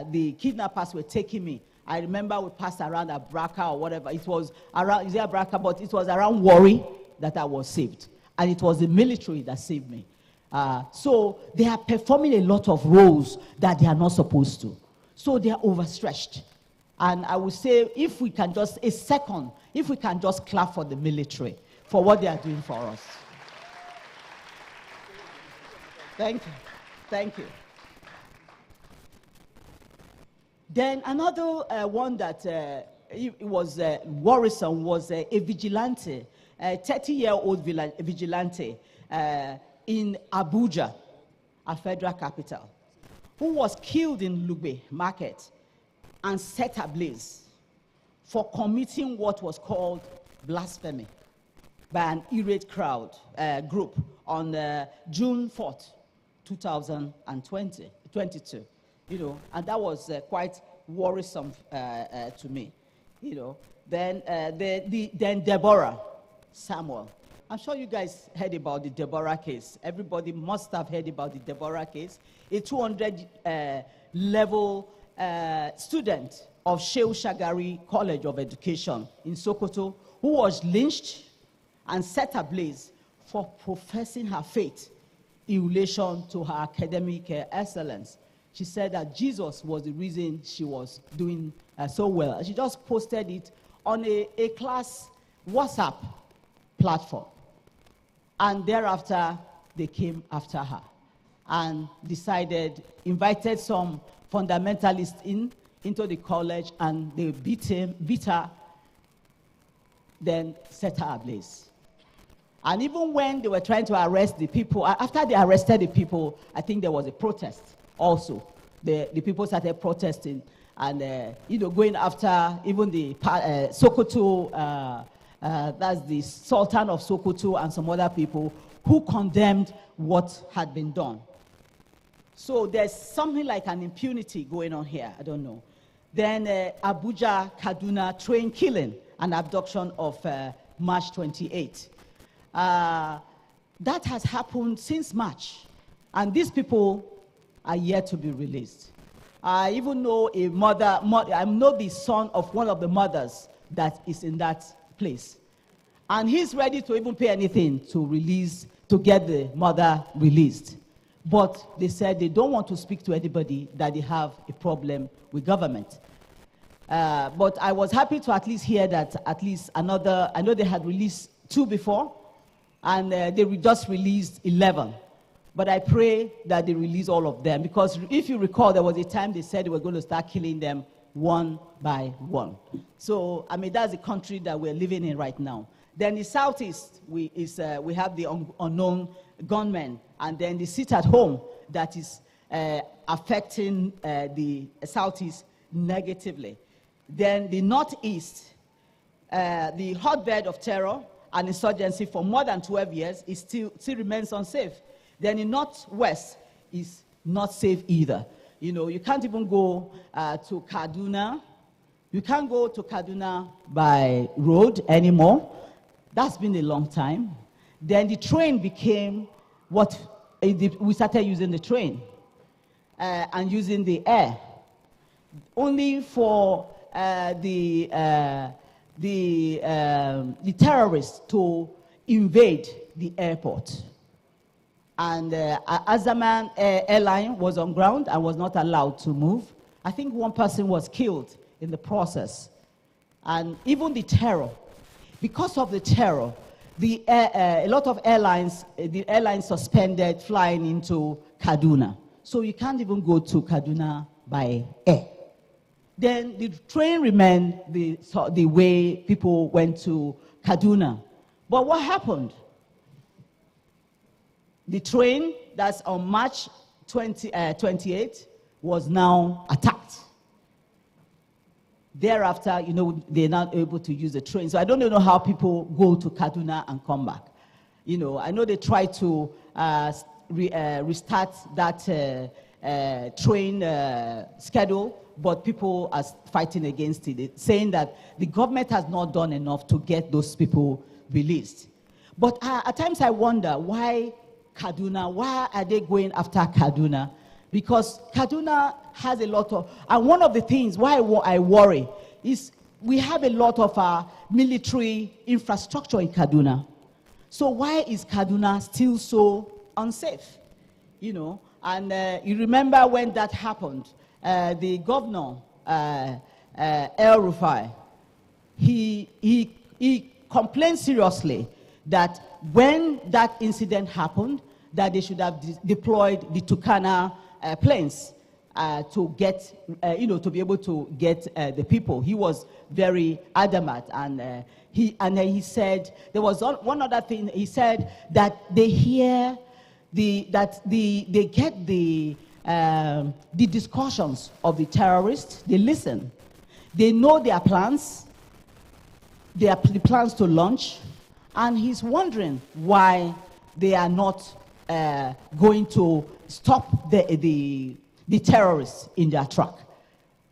the kidnappers were taking me, I remember we passed around Abraka or whatever. It was around, is it Abraka? But it was around Warri that I was saved. And it was the military that saved me. So they are performing a lot of roles that they are not supposed to. So they are overstretched. And I would say, if we can just, a second, if we can just clap for the military for what they are doing for us. Thank you. Thank you. Then another one that it was worrisome was a vigilante, a 30-year-old vigilante in Abuja, a federal capital, who was killed in Lugbe market and set ablaze for committing what was called blasphemy by an irate crowd group on June 4th, 2022. You know, and that was quite worrisome to me. You know, then then Deborah Samuel. I'm sure you guys heard about the Deborah case. Everybody must have heard about the Deborah case. A 200 level student of Shehu Shagari College of Education in Sokoto, who was lynched and set ablaze for professing her faith in relation to her academic excellence. She said that Jesus was the reason she was doing so well. She just posted it on a class WhatsApp platform. And thereafter, they came after her and invited some fundamentalists into the college, and they beat her, then set her ablaze. And even when they were trying to arrest the people, after they arrested the people, I think there was a protest also. The people started protesting and, you know, going after even the Sokoto, that's the Sultan of Sokoto and some other people who condemned what had been done. So there's something like an impunity going on here. I don't know. Then Abuja, Kaduna train killing and abduction of March 28. That has happened since March. And these people are yet to be released. I even know I know the son of one of the mothers that is in that place. And he's ready to even pay anything to get the mother released. But they said they don't want to speak to anybody, that they have a problem with government. But I was happy to at least hear that at least another, I know they had released 2 before, and they just released 11. But I pray that they release all of them, because if you recall, there was a time they said they were going to start killing them one by one. So, I mean, that's the country that we're living in right now. Then the Southeast, we have the unknown gunmen, and then the sit at home that is affecting the Southeast negatively. Then the Northeast, the hotbed of terror and insurgency for more than 12 years, is still remains unsafe. Then the Northwest is not safe either. You know, you can't even go to Kaduna. You can't go to Kaduna by road anymore. That's been a long time. Then the train became what we started using the train and using the air, only for the terrorists to invade the airport. And Azaman airline was on ground and was not allowed to move. I think one person was killed in the process. And even the terror, because of the terror, a lot of airlines, the airlines suspended flying into Kaduna. So you can't even go to Kaduna by air. Then the train remained the way people went to Kaduna. But what happened? The train that's on March 28 was now attacked. Thereafter, you know, they're not able to use the train. So I don't know how people go to Kaduna and come back. You know, I know they try to restart that train schedule, but people are fighting against it, saying that the government has not done enough to get those people released. But at times I wonder, why Kaduna? Why are they going after Kaduna? because Kaduna has a lot of, and one of the things why I worry is we have a lot of military infrastructure in Kaduna. So why is Kaduna still so unsafe? You know, and you remember when that happened, the governor, El Rufai, he complained seriously that when that incident happened, that they should have deployed the Tucana planes to get, to be able to get the people. He was very adamant, and he said there was one other thing. He said that they hear they get the discussions of the terrorists. They listen. They know their plans. The plans to launch, and he's wondering why they are not going to stop the terrorists in their track.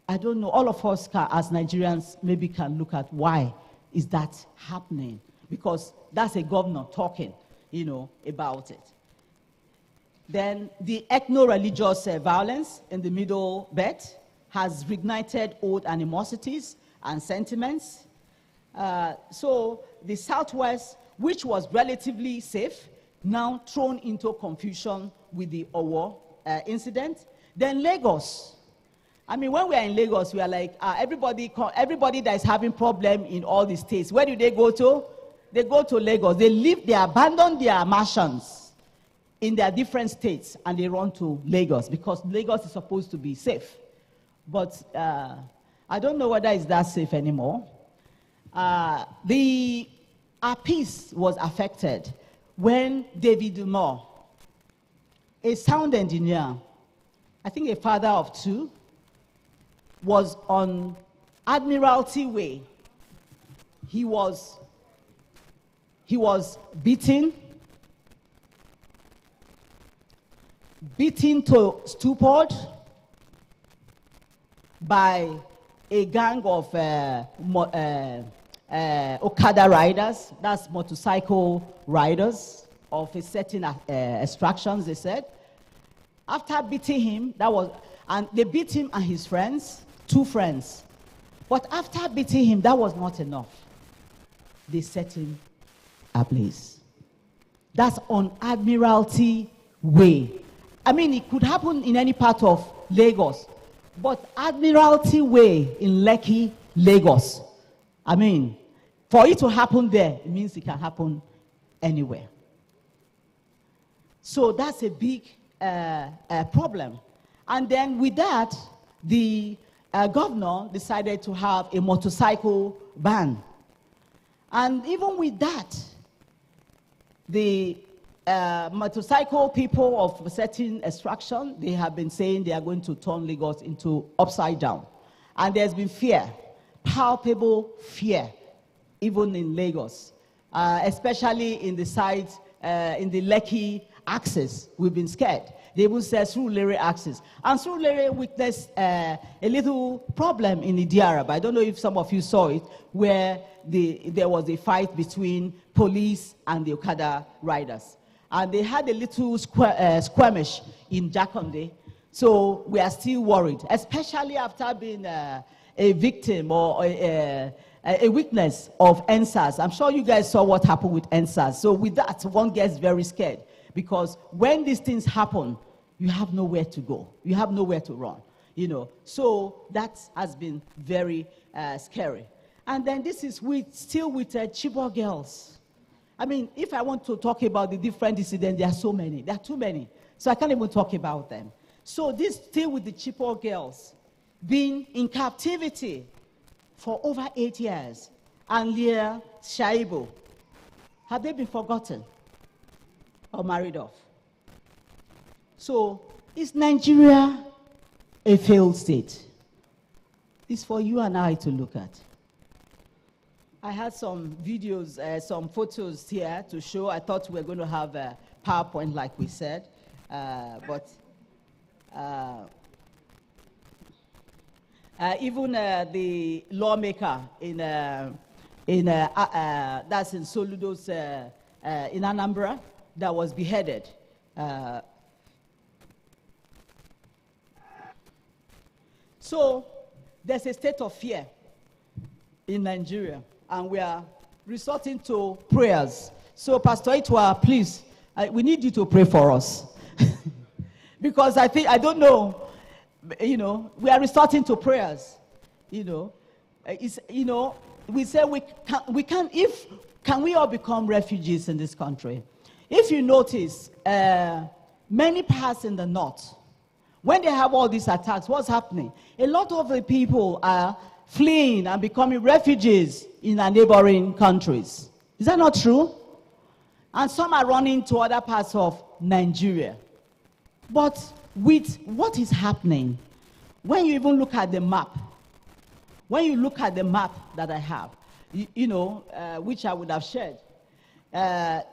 I don't know. All of us as Nigerians maybe can look at why is that happening, because that's a governor talking, about it. Then the ethno-religious violence in the Middle Belt has reignited old animosities and sentiments. So the Southwest, which was relatively safe, now thrown into confusion with the Owo incident. Then Lagos. I mean, when we are in Lagos, we are like, everybody that is having problem in all the states, where do they go to? They go to Lagos. They abandon their mansions in their different states, and they run to Lagos, because Lagos is supposed to be safe. But I don't know whether it's that safe anymore. Our peace was affected when David Moore, a sound engineer, I think a father of two, was on Admiralty Way. He was beaten to stupor by a gang of Okada riders, that's motorcycle riders of a certain extractions, they said. After beating him, and they beat him and his friends, 2 friends. But after beating him, that was not enough. They set him ablaze. That's on Admiralty Way. I mean, it could happen in any part of Lagos, but Admiralty Way in Lekki, Lagos, I mean, for it to happen there, it means it can happen anywhere. So that's a big problem. And then with that, the governor decided to have a motorcycle ban. And even with that, the motorcycle people of certain extraction, they have been saying they are going to turn Lagos into upside down. And there's been fear, palpable fear, even in Lagos, especially in the sides, in the Lekki axis. We've been scared. They even said Surulere axis. And Surulere witnessed a little problem in the Diarab. I don't know if some of you saw it, where there was a fight between police and the Okada riders. And they had a little skirmish in Jakonde. So we are still worried, especially after being a victim or a witness of NSAS. I'm sure you guys saw what happened with NSAS. So with that, one gets very scared. Because when these things happen, you have nowhere to go. You have nowhere to run, So that has been very scary. And then this is still with Chibok girls. I mean, if I want to talk about the different incidents, there are so many. There are too many. So I can't even talk about them. So this still with the Chibok girls being in captivity for over 8 years. And Leah Shaibu, have they been forgotten or married off? So is Nigeria a failed state? It's for you and I to look at. I had some videos, some photos here to show. I thought we were going to have a PowerPoint like we said, but even the lawmaker that's in Soludo's in Anambra, that was beheaded. So there's a state of fear in Nigeria, and we are resorting to prayers. So Pastor Itwa, please, we need you to pray for us. Because I don't know, we are resorting to prayers, we say can we all become refugees in this country? If you notice, many parts in the north, when they have all these attacks, what's happening? A lot of the people are fleeing and becoming refugees in our neighboring countries. Is that not true? And some are running to other parts of Nigeria. But with what is happening, when you even look at the map, that I have, which I would have shared,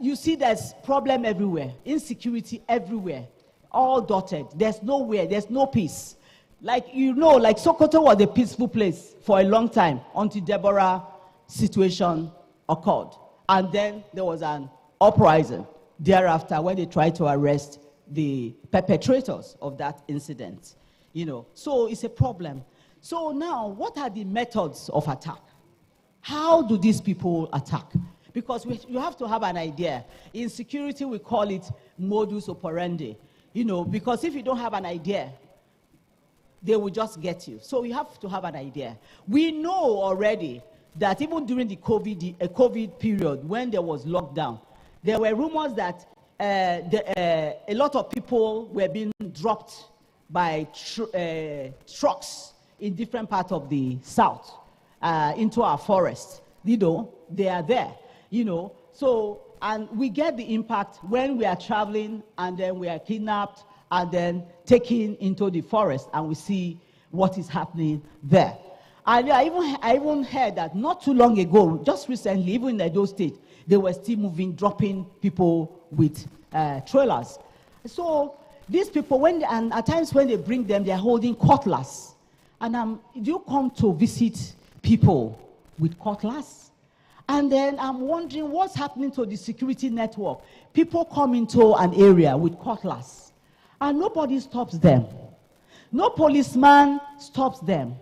you see there's problem everywhere, insecurity everywhere, all dotted. There's nowhere, there's no peace. Like Sokoto was a peaceful place for a long time until Deborah situation occurred. And then there was an uprising thereafter when they tried to arrest the perpetrators of that incident. So it's a problem. So now, what are the methods of attack? How do these people attack? Because you have to have an idea. In security, we call it modus operandi. Because if you don't have an idea, they will just get you. So you have to have an idea. We know already that even during the COVID period, when there was lockdown, there were rumors that a lot of people were being dropped by trucks in different parts of the south into our forests. They are there. So, and we get the impact when we are traveling and then we are kidnapped and then taken into the forest and we see what is happening there. And I even heard that not too long ago, just recently, even in Edo State, they were still dropping people with trailers. So these people, and at times when they bring them, they're holding cutlass. And do you come to visit people with cutlass? And then I'm wondering what's happening to the security network. People come into an area with cutlass, and nobody stops them. No policeman stops them.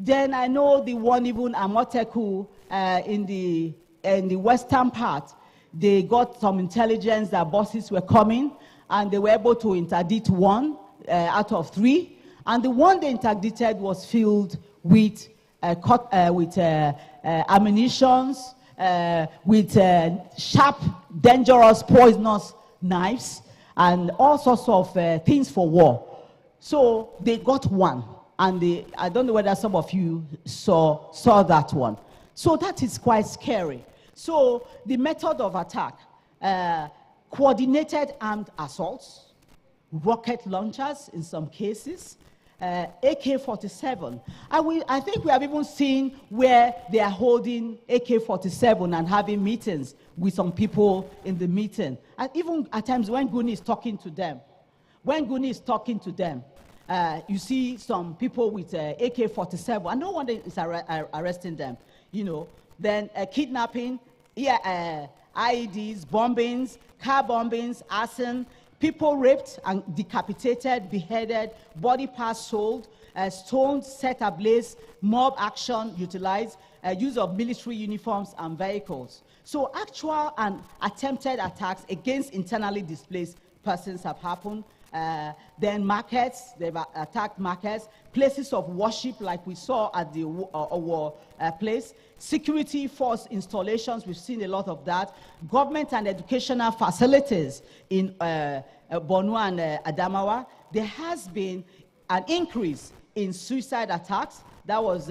Then I know the one even Amoteku in the western part, they got some intelligence that buses were coming, and they were able to interdict one out of 3. And the one they interdicted was filled with ammunitions, with sharp, dangerous, poisonous knives, and all sorts of things for war. So they got one, and I don't know whether some of you saw that one. So that is quite scary. So the method of attack, coordinated armed assaults, rocket launchers in some cases, AK-47. I think we have even seen where they are holding AK-47 and having meetings with some people in the meeting. And even at times when Guni is talking to them, you see some people with AK-47, and no one is arresting them. Then kidnapping, IEDs, bombings, car bombings, arson, people raped and decapitated, beheaded, body parts sold, stoned, set ablaze, mob action utilized, use of military uniforms and vehicles. So actual and attempted attacks against internally displaced persons have happened. Then markets, they've attacked markets, places of worship like we saw at the place, security force installations, we've seen a lot of that, government and educational facilities in Borno and Adamawa. There has been an increase in suicide attacks. That was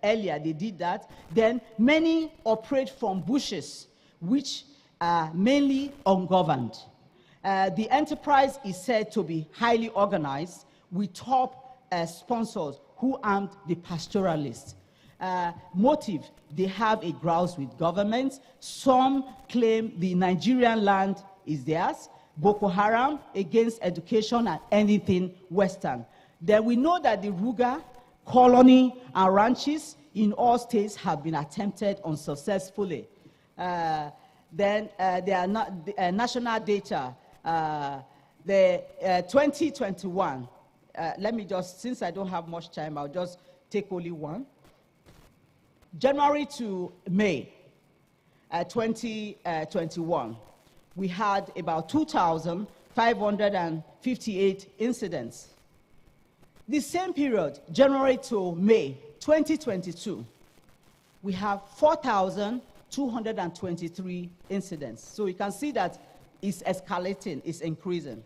earlier, they did that. Then many operate from bushes, which are mainly ungoverned. The enterprise is said to be highly organized with top sponsors who armed the pastoralists. Motive, they have a grouse with governments. Some claim the Nigerian land is theirs. Boko Haram against education and anything Western. Then we know that the Ruga, colony, and ranches in all states have been attempted unsuccessfully. Then there are not national data. The 2021 let me just, since I don't have much time, I'll just take only one. January to May 2021, we had about 2,558 incidents. The same period, January to May 2022, we have 4,223 incidents. So you can see that it's escalating, it's increasing.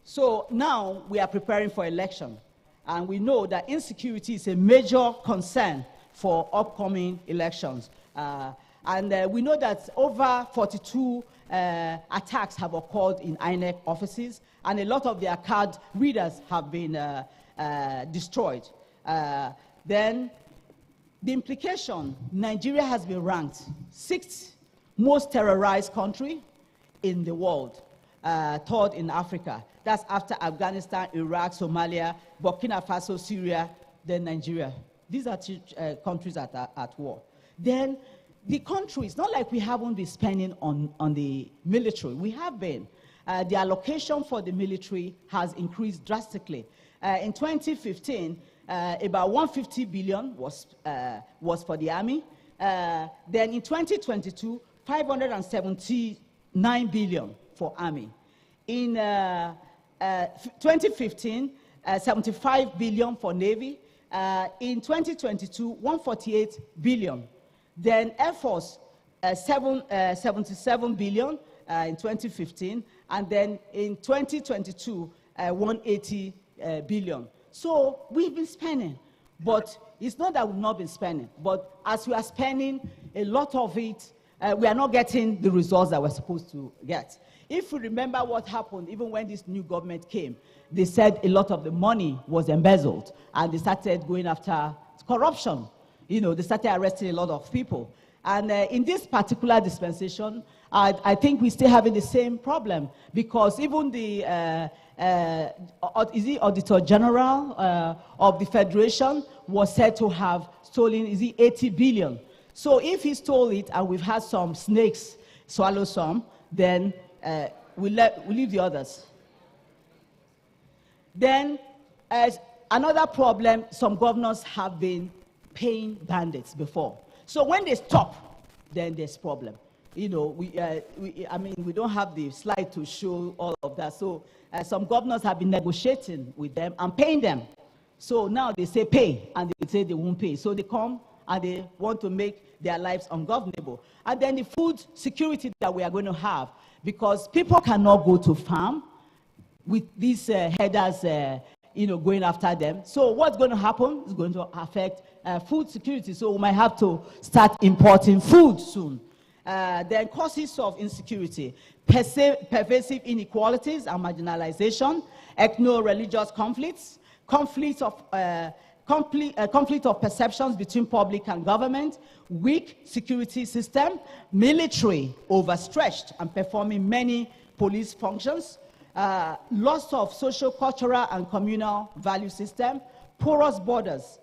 So now we are preparing for election, and we know that insecurity is a major concern for upcoming elections. We know that over 42 attacks have occurred in INEC offices, and a lot of their card readers have been destroyed. Then the implication, Nigeria has been ranked 6th most terrorized country in the world, 3rd in Africa. That's after Afghanistan, Iraq, Somalia, Burkina Faso, Syria, then Nigeria. These are two countries at war. Then the country, it's not like we haven't been spending on the military. We have been. The allocation for the military has increased drastically. In 2015, about 150 billion was for the army. Then in 2022, 579 billion for army. In 2015, 75 billion for navy. In 2022, 148 billion. Then Air Force, 77 billion in 2015, and then in 2022, 180 billion. So we've been spending, but it's not that we've not been spending, but as we are spending, a lot of it, we are not getting the results that we're supposed to get. If we remember what happened, even when this new government came, they said a lot of the money was embezzled, and they started going after corruption. You know, they started arresting a lot of people. And in this particular dispensation, I think we're still having the same problem, because even the Auditor General of the Federation was said to have stolen, 80 billion. So if he stole it and we've had some snakes swallow some, then we leave the others. Then, as another problem, some governors have been paying bandits before. So when they stop, then there's problem. You know, we don't have the slide to show all of that. So some governors have been negotiating with them and paying them. So now they say pay, and they say they won't pay. So they come and they want to make their lives ungovernable. And then the food security that we are going to have, because people cannot go to farm with these headers, going after them. So what's going to happen is going to affect food security. So we might have to start importing food soon. Then causes of insecurity, pervasive inequalities and marginalization, ethno-religious conflicts, conflict of perceptions between public and government, weak security system, military overstretched and performing many police functions, loss of social, cultural, and communal value system, porous borders,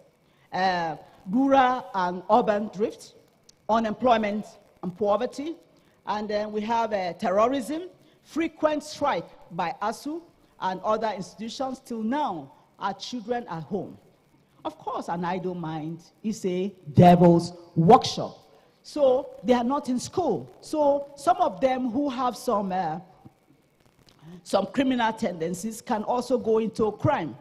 rural and urban drift, unemployment and poverty, and then we have terrorism, frequent strike by ASU and other institutions. Till now, our children at home. Of course, an idle mind is a devil's workshop. So they are not in school. So some of them who have some criminal tendencies can also go into crime.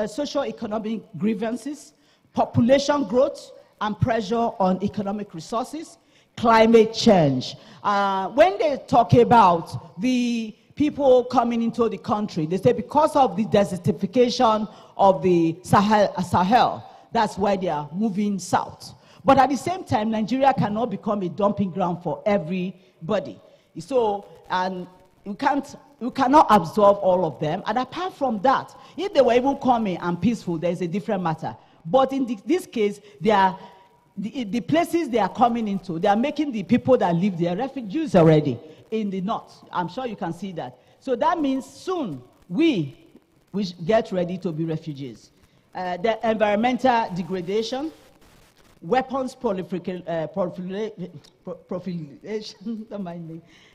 Socio-economic grievances, population growth and pressure on economic resources, climate change. When they talk about the people coming into the country, they say because of the desertification of the Sahel, that's why they are moving south. But at the same time, Nigeria cannot become a dumping ground for everybody. So, and you cannot absorb all of them. And apart from that, if they were even coming and peaceful, there's a different matter. But in this case, they are the places they are coming into, they are making the people that live there refugees already in the north. I'm sure you can see that. So that means soon we get ready to be refugees. The environmental degradation, weapons proliferation,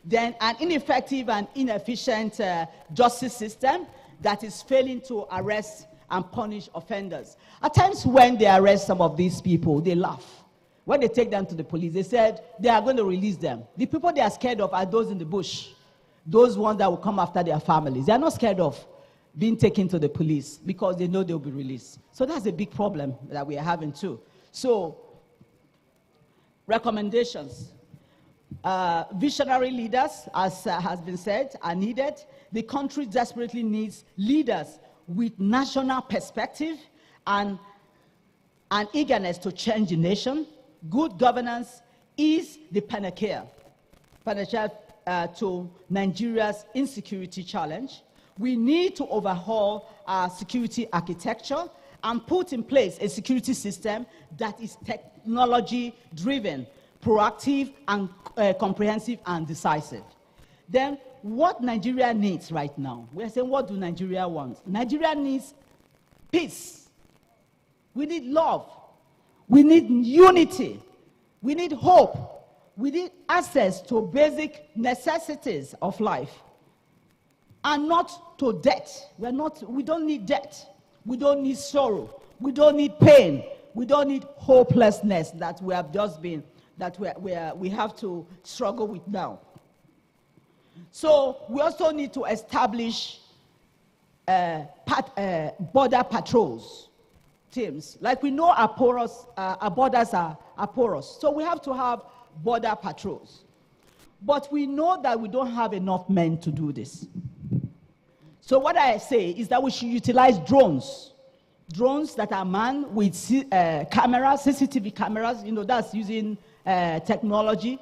then an ineffective and inefficient justice system, that is failing to arrest and punish offenders. At times when they arrest some of these people, they laugh. When they take them to the police, they said they are going to release them. The people they are scared of are those in the bush, those ones that will come after their families. They are not scared of being taken to the police because they know they'll be released. So that's a big problem that we are having too. So, recommendations. Visionary leaders, as has been said, are needed. The country desperately needs leaders with national perspective and an eagerness to change the nation. Good governance is the panacea to Nigeria's insecurity challenge. We need to overhaul our security architecture and put in place a security system that is technology-driven, proactive, and comprehensive and decisive. Then, what Nigeria needs right now? We are saying, what do Nigeria want? Nigeria needs peace. We need love. We need unity. We need hope. We need access to basic necessities of life. And not to debt. We don't need debt. We don't need sorrow. We don't need pain. We don't need hopelessness that we have just been, that we have to struggle with now. So we also need to establish border patrols teams. Like we know our borders are porous. So we have to have border patrols. But we know that we don't have enough men to do this. So what I say is that we should utilize drones. Drones that are manned with cameras, CCTV cameras, that's using technology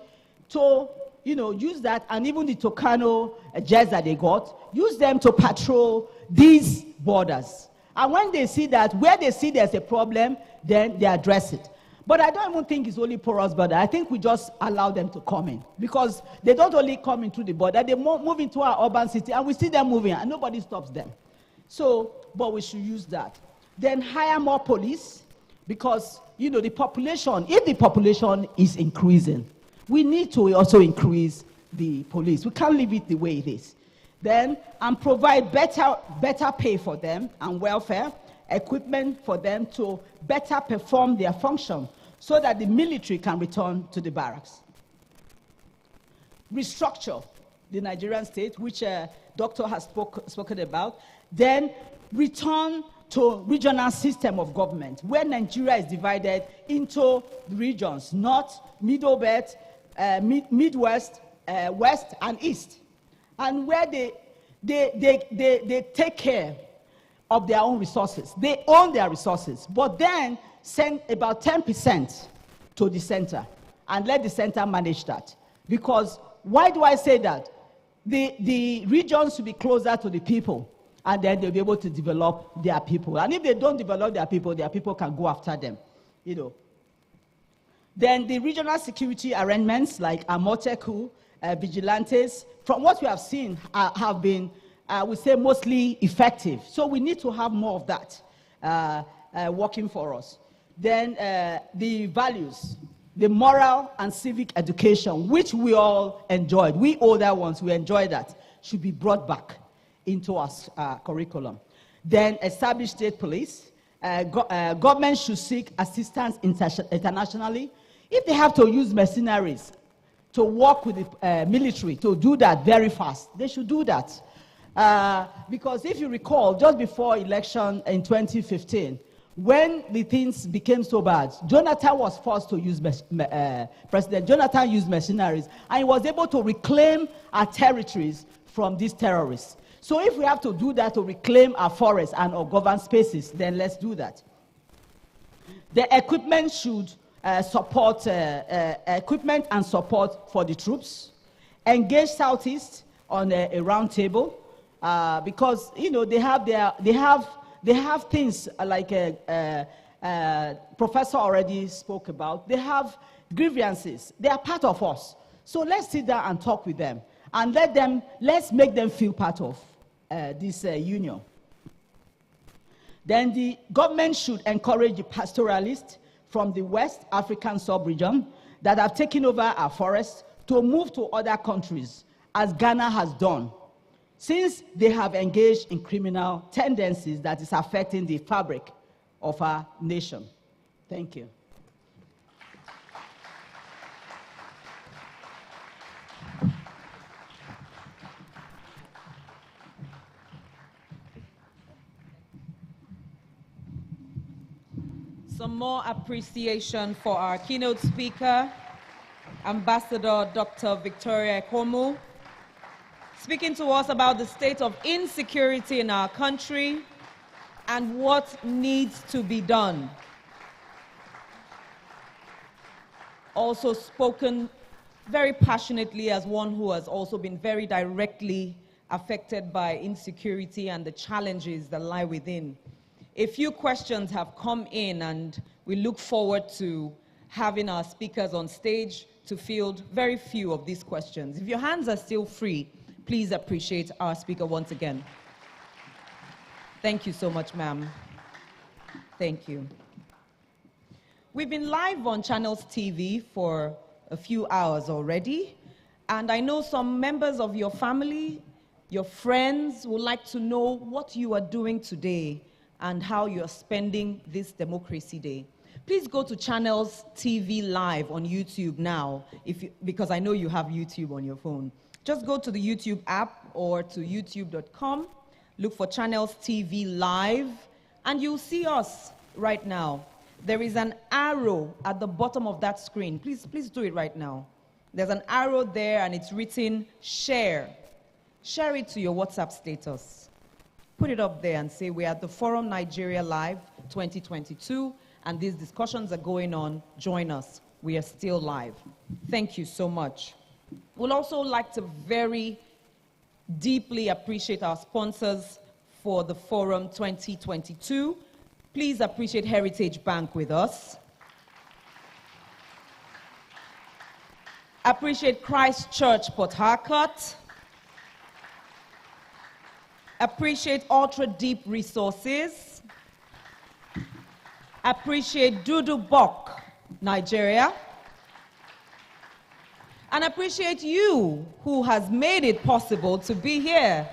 to, use that, and even the Tucano jets that they got, use them to patrol these borders. And when they see that, where they see there's a problem, then they address it. But I don't even think it's only porous border. I think we just allow them to come in. Because they don't only come into the border, they move into our urban city, and we see them moving, and nobody stops them. So, but we should use that. Then hire more police, because, the population, if the population is increasing, we need to also increase the police. We can't leave it the way it is. Then, and provide better pay for them and welfare, equipment for them to better perform their function so that the military can return to the barracks. Restructure the Nigerian state, which Doctor has spoken about. Then return to regional system of government, where Nigeria is divided into regions, North, Middle Belt, Midwest, West, and East. And where they take care of their own resources. They own their resources, but then send about 10% to the center and let the center manage that. Because why do I say that? The regions should be closer to the people, and then they'll be able to develop their people. And if they don't develop their people can go after them, Then the regional security arrangements like Amoteku, vigilantes, from what we have seen, have been, we say, mostly effective. So we need to have more of that working for us. Then the values, the moral and civic education, which we all enjoyed. We older ones, we enjoyed that, should be brought back into our curriculum. Then establish state police. Government should seek assistance internationally. If they have to use mercenaries to work with the military to do that very fast, they should do that. Because if you recall, just before election in 2015, when the things became so bad, Jonathan was forced to use, President Jonathan used mercenaries, and he was able to reclaim our territories from these terrorists. So if we have to do that to reclaim our forests and our governed spaces, then let's do that. The equipment should support equipment and support for the troops. Engage Southeast on a round table because they have things like Professor already spoke about. They have grievances. They are part of us. So let's sit down and talk with them and let's make them feel part of this union. Then the government should encourage the pastoralists from the West African sub-region that have taken over our forests to move to other countries, as Ghana has done, since they have engaged in criminal tendencies that is affecting the fabric of our nation. Thank you. Some more appreciation for our keynote speaker, Ambassador Dr. Victoria Ekomu, speaking to us about the state of insecurity in our country and what needs to be done. Also spoken very passionately as one who has also been very directly affected by insecurity and the challenges that lie within. A few questions have come in, and we look forward to having our speakers on stage to field very few of these questions. If your hands are still free, please appreciate our speaker once again. Thank you so much, ma'am. Thank you. We've been live on Channels TV for a few hours already, and I know some members of your family, your friends would like to know what you are doing today and how you're spending this Democracy Day. Please go to Channels TV Live on YouTube now, because I know you have YouTube on your phone. Just go to the YouTube app or to youtube.com, look for Channels TV Live, and you'll see us right now. There is an arrow at the bottom of that screen. Please do it right now. There's an arrow there, and it's written share. Share it to your WhatsApp status. Put it up there and say, we're at the Forum Nigeria Live 2022, and these discussions are going on. Join us. We are still live. Thank you so much. We'd also like to very deeply appreciate our sponsors for the Forum 2022. Please appreciate Heritage Bank with us. Appreciate Christ Church Port Harcourt. Appreciate Ultra Deep Resources. Appreciate Dudu Bok, Nigeria. And appreciate you who has made it possible to be here.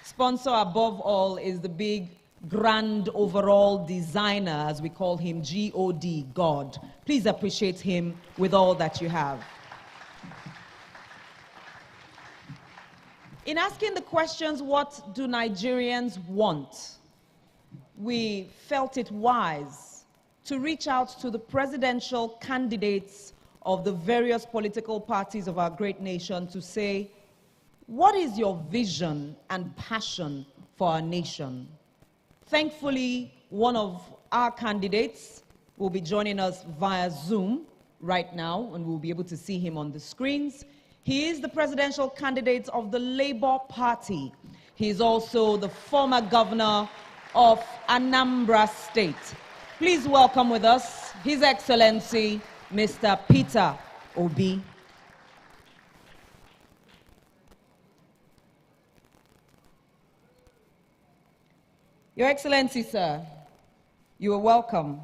Sponsor above all is the big grand overall designer, as we call him, G-O-D, God. Please appreciate him with all that you have. In asking the questions, what do Nigerians want? We felt it wise to reach out to the presidential candidates of the various political parties of our great nation to say, what is your vision and passion for our nation? Thankfully, one of our candidates will be joining us via Zoom right now, and we'll be able to see him on the screens. He is the presidential candidate of the Labour Party. He is also the former governor of Anambra State. Please welcome with us His Excellency, Mr. Peter Obi. Your Excellency, sir, you are welcome.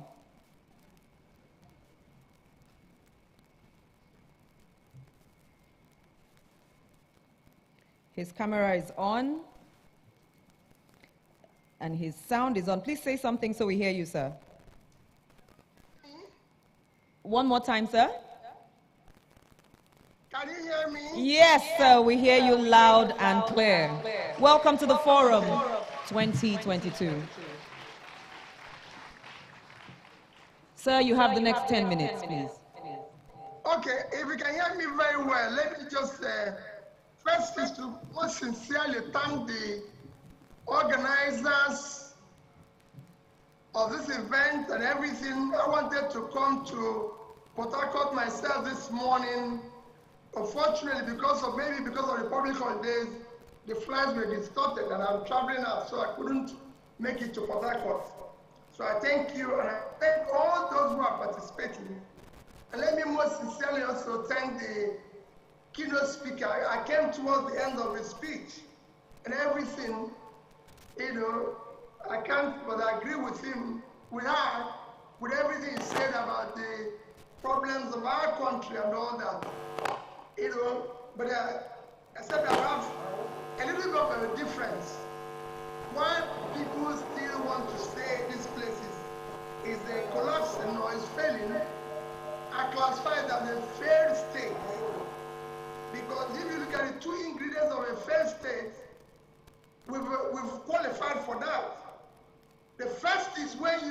His camera is on, and his sound is on. Please say something so we hear you, sir. One more time, sir. Can you hear me? Yes, sir, we hear you loud and clear. Welcome to the Forum 2022. Sir, you have the next 10 minutes, please. Okay, if you can hear me very well, let me just first is to most sincerely thank the organizers of this event and everything. I wanted to come to Port Harcourt myself this morning. Unfortunately, because of the public holidays, the flights were distorted and I'm traveling out, so I couldn't make it to Port Harcourt. So I thank you, and I thank all those who are participating. And let me most sincerely also thank the keynote speaker. I came towards the end of his speech, and everything, I can't but agree with him, with everything he said about the problems of our country and all that. But except that we have a little bit of a difference. Why people still want to say these places is collapsing or is failing, are classified as a failed state. Because if you look at the two ingredients of a failed state, we've qualified for that. The first is when you